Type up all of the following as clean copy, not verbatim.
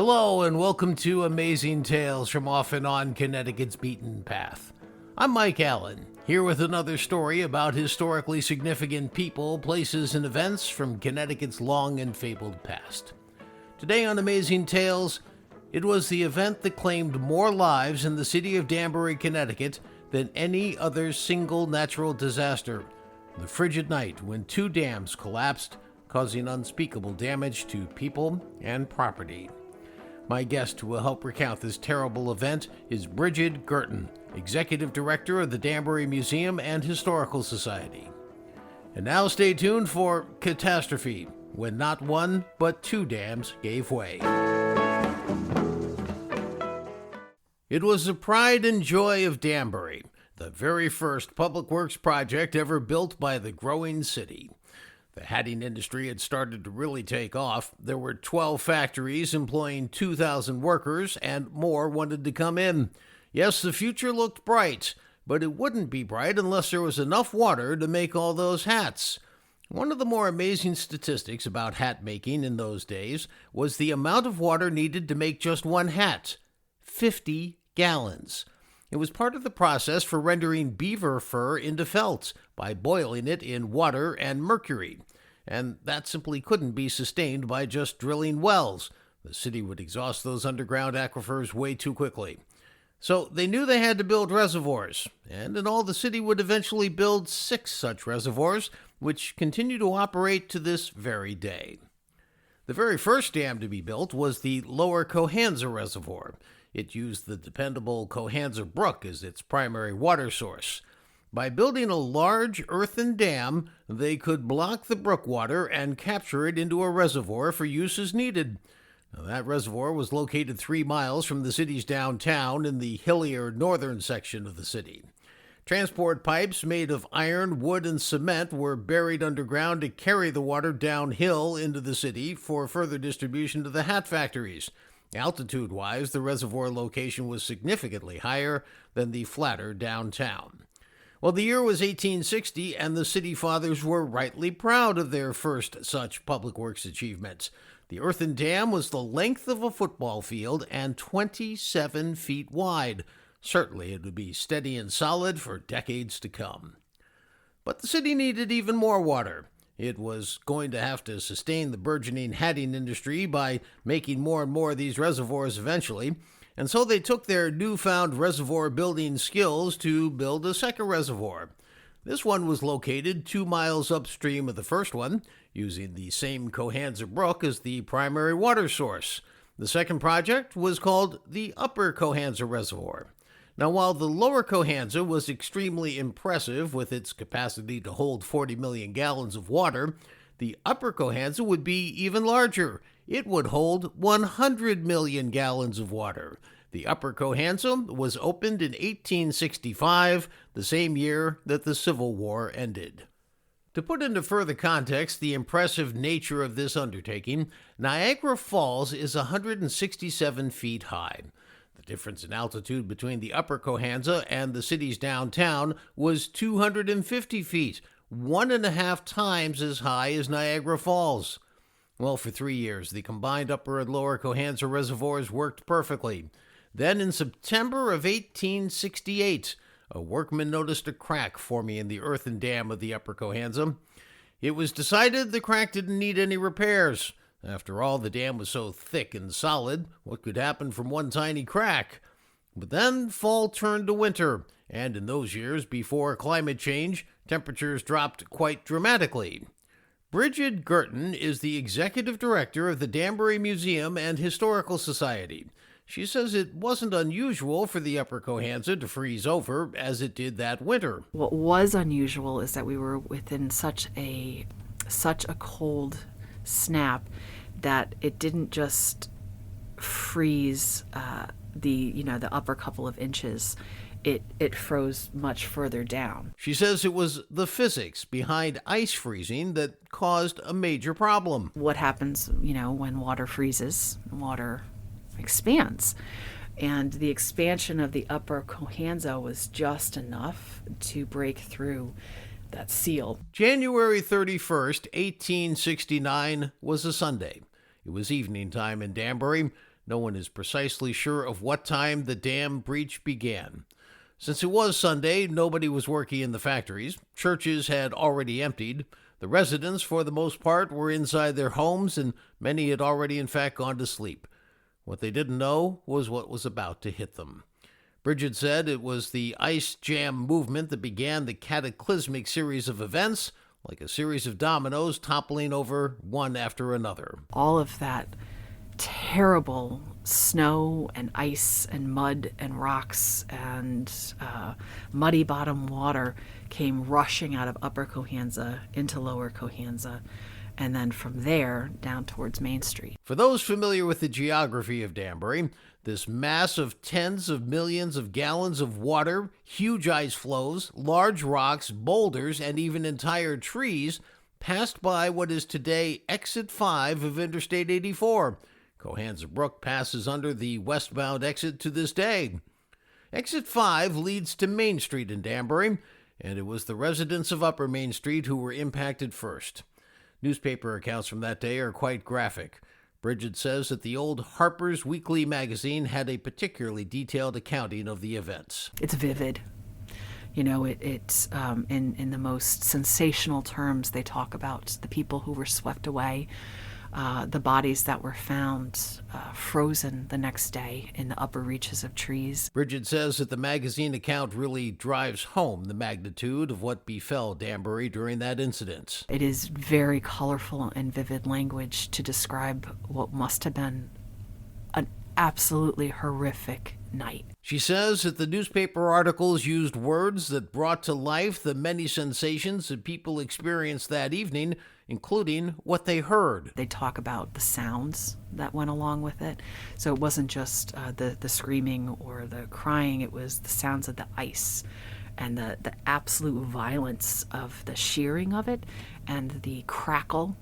Hello and welcome to Amazing Tales from Off and On Connecticut's Beaten Path. I'm Mike Allen, here with another story about historically significant people, places, and events from Connecticut's long and fabled past. Today on Amazing Tales, it was the event that claimed more lives in the city of Danbury, Connecticut than any other single natural disaster. The frigid night when two dams collapsed, causing unspeakable damage to people and property. My guest who will help recount this terrible event is Bridget Girton, Executive Director of the Danbury Museum and Historical Society. And now stay tuned for Catastrophe, when not one, but two dams gave way. It was the pride and joy of Danbury, the very first public works project ever built by the growing city. The hatting industry had started to really take off. There were 12 factories employing 2,000 workers, and more wanted to come in. Yes, the future looked bright, but it wouldn't be bright unless there was enough water to make all those hats. One of the more amazing statistics about hat making in those days was the amount of water needed to make just one hat: 50 gallons. It was part of the process for rendering beaver fur into felt by boiling it in water and mercury, and that simply couldn't be sustained by just drilling wells. The city would exhaust those underground aquifers way too quickly. So they knew they had to build reservoirs, and in all the city would eventually build 6 such reservoirs, which continue to operate to this very day. The very first dam to be built was the Lower Cohanza Reservoir. It used the dependable Cohanza Brook as its primary water source. By building a large earthen dam, they could block the brook water and capture it into a reservoir for use as needed. Now, that reservoir was located 3 miles from the city's downtown in the hillier northern section of the city. Transport pipes made of iron, wood, and cement were buried underground to carry the water downhill into the city for further distribution to the hat factories. Altitude-wise, the reservoir location was significantly higher than the flatter downtown. Well, the year was 1860, and the city fathers were rightly proud of their first such public works achievements. The earthen dam was the length of a football field and 27 feet wide. Certainly it would be steady and solid for decades to come. But the city needed even more water. It was going to have to sustain the burgeoning hatting industry by making more and more of these reservoirs eventually, and so they took their newfound reservoir building skills to build a second reservoir. This one was located 2 miles upstream of the first one, using the same Cohanza Brook as the primary water source. The second project was called the Upper Cohanza Reservoir. Now, while the Lower Cohanza was extremely impressive with its capacity to hold 40 million gallons of water, the Upper Cohanza would be even larger. It would hold 100 million gallons of water. The Upper Cohanza was opened in 1865, the same year that the Civil War ended. To put into further context the impressive nature of this undertaking, Niagara Falls is 167 feet high. The difference in altitude between the Upper Cohanza and the city's downtown was 250 feet, 1.5 times as high as Niagara Falls. Well, for 3 years, the combined Upper and Lower Cohanza reservoirs worked perfectly. Then, in September of 1868, a workman noticed a crack forming in the earthen dam of the Upper Cohanza. It was decided the crack didn't need any repairs. After all, the dam was so thick and solid, what could happen from one tiny crack? But then fall turned to winter, and in those years before climate change, temperatures dropped quite dramatically. Bridget Girton is the Executive Director of the Danbury Museum and Historical Society. She says it wasn't unusual for the Upper Cohanza to freeze over as it did that winter. What was unusual is that we were within such a cold snap that it didn't just freeze the upper couple of inches. It froze much further down. She says it was the physics behind ice freezing that caused a major problem. What happens, when water freezes? Water expands. And the expansion of the Upper Cohanza was just enough to break through that seal. January 31st, 1869 was a Sunday. It was evening time in Danbury. No one is precisely sure of what time the dam breach began. Since it was Sunday, nobody was working in the factories. Churches had already emptied. The residents, for the most part, were inside their homes, and many had already in fact gone to sleep. What they didn't know was what was about to hit them. Bridget said it was the ice jam movement that began the cataclysmic series of events, like a series of dominoes toppling over one after another. All of that terrible snow and ice and mud and rocks and muddy bottom water came rushing out of Upper Cohanza into Lower Cohanza, and then from there down towards Main Street. For those familiar with the geography of Danbury, this mass of tens of millions of gallons of water, huge ice flows, large rocks, boulders, and even entire trees passed by what is today Exit 5 of Interstate 84. Cohanza Brook passes under the westbound exit to this day. Exit 5 leads to Main Street in Danbury, and it was the residents of Upper Main Street who were impacted first. Newspaper accounts from that day are quite graphic. Bridget says that the old Harper's Weekly magazine had a particularly detailed accounting of the events. It's vivid. You know, it's in the most sensational terms. They talk about the people who were swept away, the bodies that were found frozen the next day in the upper reaches of trees. Bridget says that the magazine account really drives home the magnitude of what befell Danbury during that incident. It is very colorful and vivid language to describe what must have been an absolutely horrific night. She says that the newspaper articles used words that brought to life the many sensations that people experienced that evening, including what they heard. They talk about the sounds that went along with it. So it wasn't just the screaming or the crying, it was the sounds of the ice and the absolute violence of the shearing of it and the crackle,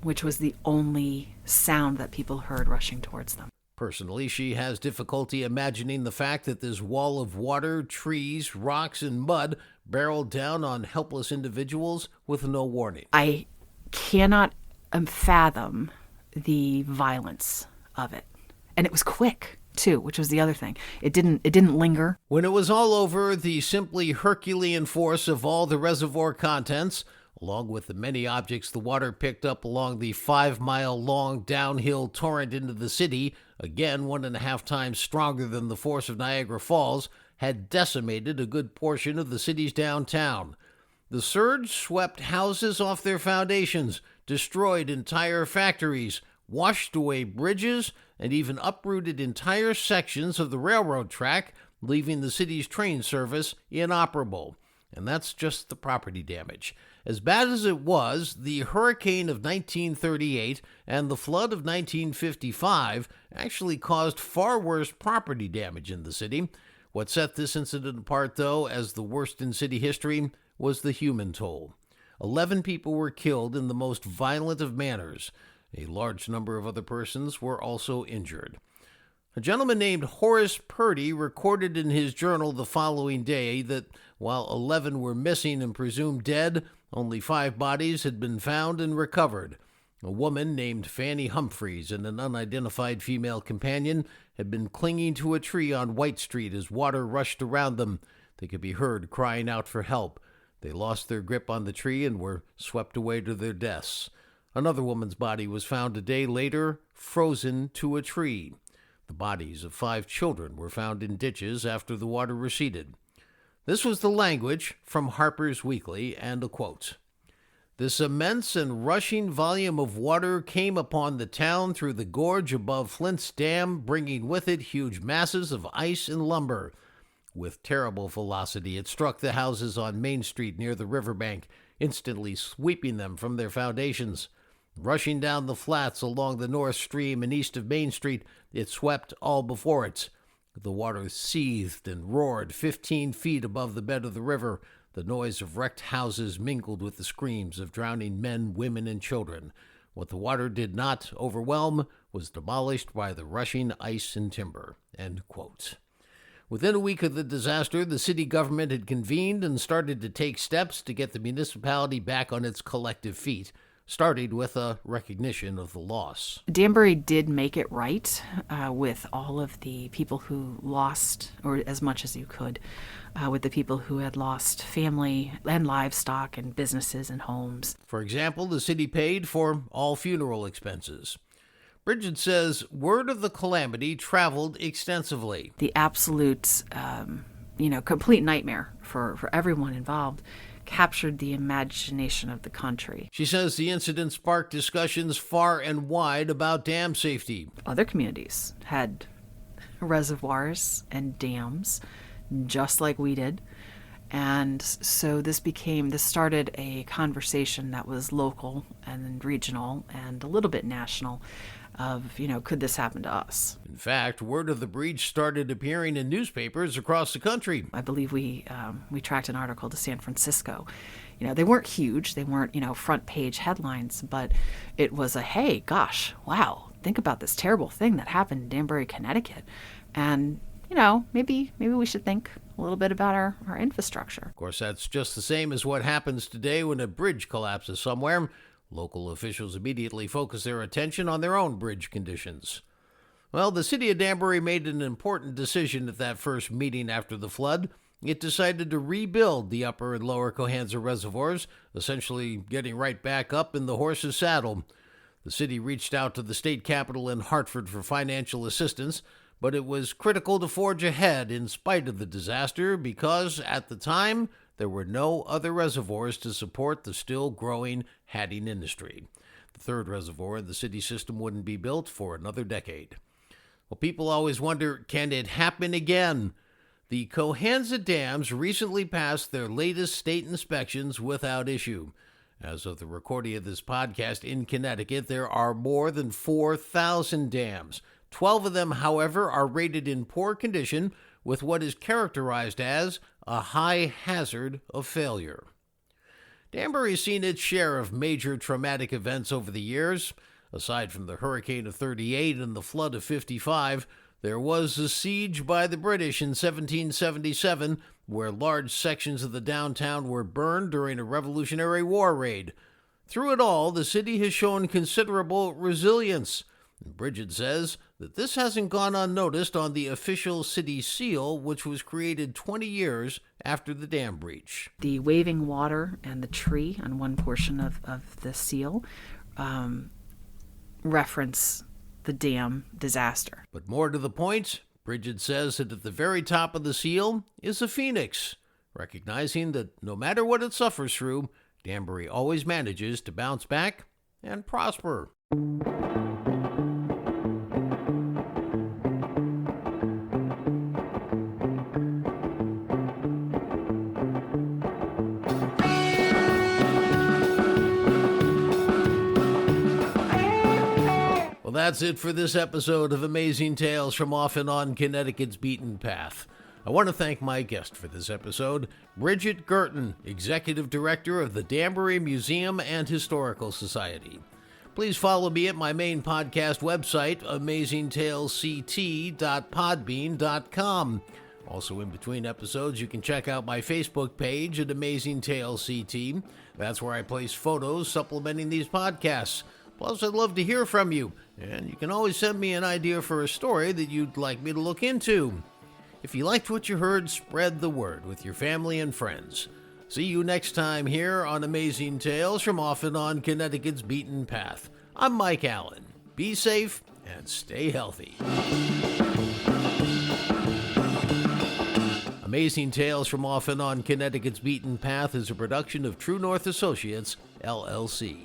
which was the only sound that people heard rushing towards them. Personally, she has difficulty imagining the fact that this wall of water, trees, rocks, and mud barreled down on helpless individuals with no warning. I cannot fathom the violence of it. And it was quick, too, which was the other thing. It didn't linger. When it was all over, the simply Herculean force of all the reservoir contents, along with the many objects the water picked up along the 5-mile-long downhill torrent into the city, again 1.5 times stronger than the force of Niagara Falls, had decimated a good portion of the city's downtown. The surge swept houses off their foundations, destroyed entire factories, washed away bridges, and even uprooted entire sections of the railroad track, leaving the city's train service inoperable. And that's just the property damage. As bad as it was, the hurricane of 1938 and the flood of 1955 actually caused far worse property damage in the city. What set this incident apart, though, as the worst in city history was the human toll. 11 people were killed in the most violent of manners. A large number of other persons were also injured. A gentleman named Horace Purdy recorded in his journal the following day that while 11 were missing and presumed dead, only 5 bodies had been found and recovered. A woman named Fanny Humphreys and an unidentified female companion had been clinging to a tree on White Street as water rushed around them. They could be heard crying out for help. They lost their grip on the tree and were swept away to their deaths. Another woman's body was found a day later, frozen to a tree. The bodies of 5 children were found in ditches after the water receded. This was the language from Harper's Weekly, and a quote. This immense and rushing volume of water came upon the town through the gorge above Flint's Dam, bringing with it huge masses of ice and lumber. With terrible velocity, it struck the houses on Main Street near the riverbank, instantly sweeping them from their foundations. Rushing down the flats along the North Stream and east of Main Street, it swept all before it. The water seethed and roared 15 feet above the bed of the river. The noise of wrecked houses mingled with the screams of drowning men, women, and children. What the water did not overwhelm was demolished by the rushing ice and timber. End quote. Within a week of the disaster, the city government had convened and started to take steps to get the municipality back on its collective feet. starting with a recognition of the loss. Danbury did make it right with all of the people who lost, or as much as you could, with the people who had lost family and livestock and businesses and homes. For example, the city paid for all funeral expenses. Bridget says word of the calamity traveled extensively. The absolute, complete nightmare for everyone involved captured the imagination of the country. She says the incident sparked discussions far and wide about dam safety. Other communities had reservoirs and dams, just like we did. And so this started a conversation that was local and regional and a little bit national of, could this happen to us? In fact, word of the breach started appearing in newspapers across the country. I believe we tracked an article to San Francisco. They weren't huge. They weren't, front page headlines, but it was hey, gosh, wow, think about this terrible thing that happened in Danbury, Connecticut. And, maybe we should think a little bit about our infrastructure. Of course, that's just the same as what happens today when a bridge collapses somewhere. Local officials immediately focus their attention on their own bridge conditions. Well, the city of Danbury made an important decision at that first meeting after the flood. It decided to rebuild the upper and lower Cohanza reservoirs, essentially getting right back up in the horse's saddle. The city reached out to the state capitol in Hartford for financial assistance, but it was critical to forge ahead in spite of the disaster because, at the time, there were no other reservoirs to support the still growing hatting industry. The third reservoir in the city system wouldn't be built for another decade. Well, people always wonder, can it happen again? The Cohanza dams recently passed their latest state inspections without issue. As of the recording of this podcast in Connecticut, there are more than 4,000 dams. 12 of them, however, are rated in poor condition with what is characterized as a high hazard of failure. Danbury has seen its share of major traumatic events over the years. Aside from the hurricane of 38 and the flood of 55, there was a siege by the British in 1777, where large sections of the downtown were burned during a Revolutionary War raid. Through it all, the city has shown considerable resilience. Bridget says that this hasn't gone unnoticed on the official city seal, which was created 20 years after the dam breach. The waving water and the tree on one portion of the seal reference the dam disaster. But more to the point, Bridget says that at the very top of the seal is a phoenix, recognizing that no matter what it suffers through, Danbury always manages to bounce back and prosper. That's it for this episode of Amazing Tales from Off and On Connecticut's Beaten Path. I want to thank my guest for this episode, Bridget Girton, Executive Director of the Danbury Museum and Historical Society. Please follow me at my main podcast website, amazingtalesct.podbean.com. Also, in between episodes, you can check out my Facebook page at Amazing Tales CT. That's where I place photos supplementing these podcasts. Plus, I'd love to hear from you, and you can always send me an idea for a story that you'd like me to look into. If you liked what you heard, spread the word with your family and friends. See you next time here on Amazing Tales from Off and On Connecticut's Beaten Path. I'm Mike Allen. Be safe and stay healthy. Amazing Tales from Off and On Connecticut's Beaten Path is a production of True North Associates, LLC.